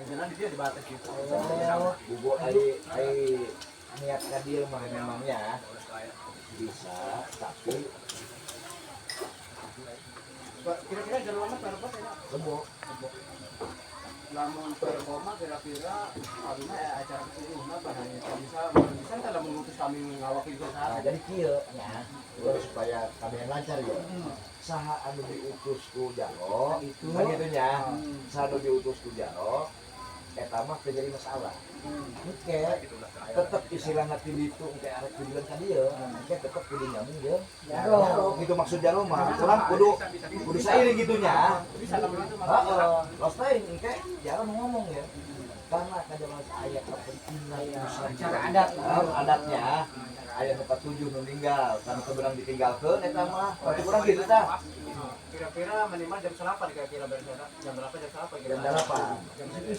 Jangan dia dibatas gitu. Bubu ai niat ka dia mah memangnya bisa, tapi Kira-kira jalan lama berapa ya? lembok. Lamun performa kira-kira karena acara keseluruhan pada bisa kalau mengutus kami ngawaki juga Nah, jadi kieu nya supaya kami lancar ya. Saha anu diutus ku Jaro itu kan gitu nya. Saha anu diutus ku Jaro eta mah teu jadi masalah. Oke, tetep istilahna ti ditu engke arek dibilang ka dieu, engke tetep kudu nyambung jeung Jaro. Gitu maksud Jaro mah. Urang kudu sairing gitunya. bisa lamun itu Heeh, los teh engke Jaro ngomong ya. Karena kada mas aya kepentingan Cara adat. adatnya aya 47 nu ninggal karena keberang ditinggalkeun eta mah pasti kurang gitu tah kira-kira minimal jam 8 kira-kira bersara jam berapa jam 8 jam 8